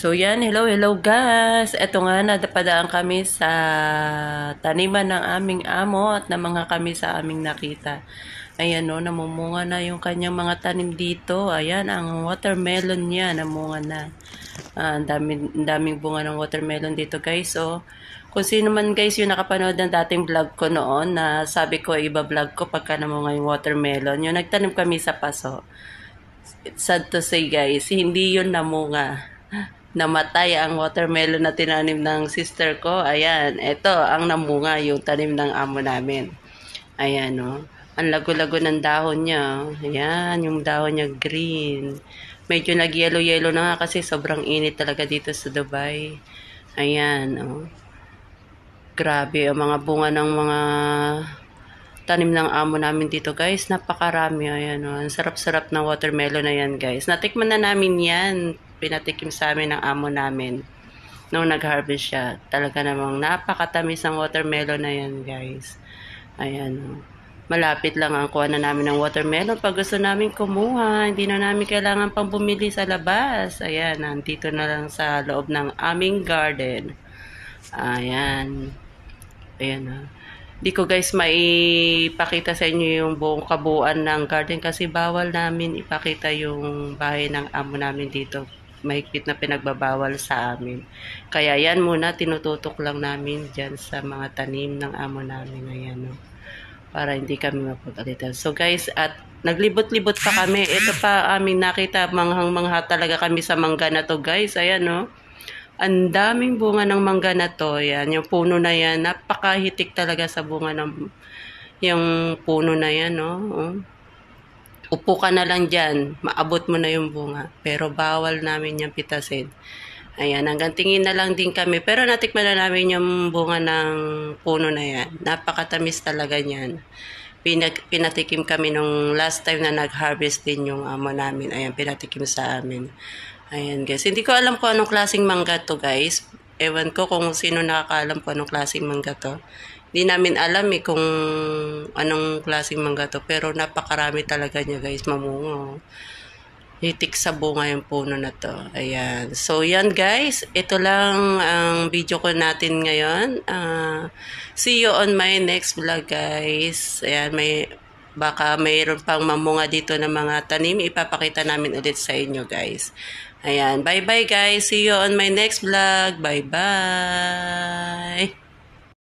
So yan, hello guys. Eto nga, nadapadaan kami sa taniman ng aming amo at na mga kami sa aming nakita. Ayan no, namumunga na yung kanyang mga tanim dito. Ayan, ang watermelon niya, namunga na. Ang daming bunga ng watermelon dito guys. So, kung sino man guys yung nakapanood ng dating vlog ko noon na sabi ko iba-vlog ko pagka namunga yung watermelon, yung nagtanim kami sa paso. It's sad to say guys, hindi yun namunga. Namatay ang watermelon na tinanim ng sister ko. Ayan, ito ang namunga yung tanim ng amo namin. Ayan, no. Ang lago-lago ng dahon niya. Ayan, yung dahon niya green. Medyo nag-yellow-yellow na nga kasi sobrang init talaga dito sa Dubai. Ayan, oh. Grabe, ang mga bunga ng mga tanim ng amo namin dito guys, napakarami. Ayan, oh. Ang sarap-sarap ng watermelon na yan guys. Natikman na namin yan. Pinatikim sa amin ng amo namin nung nag-harvest siya. Talaga namang napakatamis ang watermelon na yan guys. Ayan, oh. Malapit lang ang kuha na namin ng watermelon pag gusto namin kumuha. Hindi na namin kailangan pang bumili sa labas. Ayan, nandito na lang sa loob ng aming garden. Ayan. Ayan, ha. Di ko guys maipakita sa inyo yung buong kabuuan ng garden kasi bawal namin ipakita yung bahay ng amo namin dito. Mahigpit na pinagbabawal sa amin. Kaya yan muna, tinututok lang namin dyan sa mga tanim ng amo namin. Ayan, no? Para hindi kami mapagalitan. So guys, at naglibot-libot pa kami. Ito pa aming nakita, manghang-mangha talaga kami sa mangga na to guys. Ayan, no? Ang daming bunga ng mangga na to. Yan, yung puno na yan. Napakahitik talaga sa bunga ng yung puno na yan, no? Oh. Upo ka na lang dyan. Maabot mo na yung bunga. Pero bawal namin yung pitasin. Ayan, hanggang tingin na lang din kami. Pero natikman na namin yung bunga ng puno na yan. Napakatamis talaga yan. Pinatikim kami nung last time na nag-harvest din yung amo namin. Ayan, pinatikim sa amin. Ayan guys, hindi ko alam kung anong klaseng mangga to guys. Ewan ko kung sino nakakaalam kung anong klaseng mangga to. Hindi namin alam kung anong klaseng mangga to. Pero napakarami talaga niya guys, mamungo. Hitik sa bunga yung puno na to. Ayan. So yan guys, ito lang ang video ko natin ngayon. See you on my next vlog guys. Ayan, baka mayroon pang mamunga dito ng mga tanim. Ipapakita namin ulit sa inyo guys. Ayan, bye-bye guys. See you on my next vlog. Bye-bye.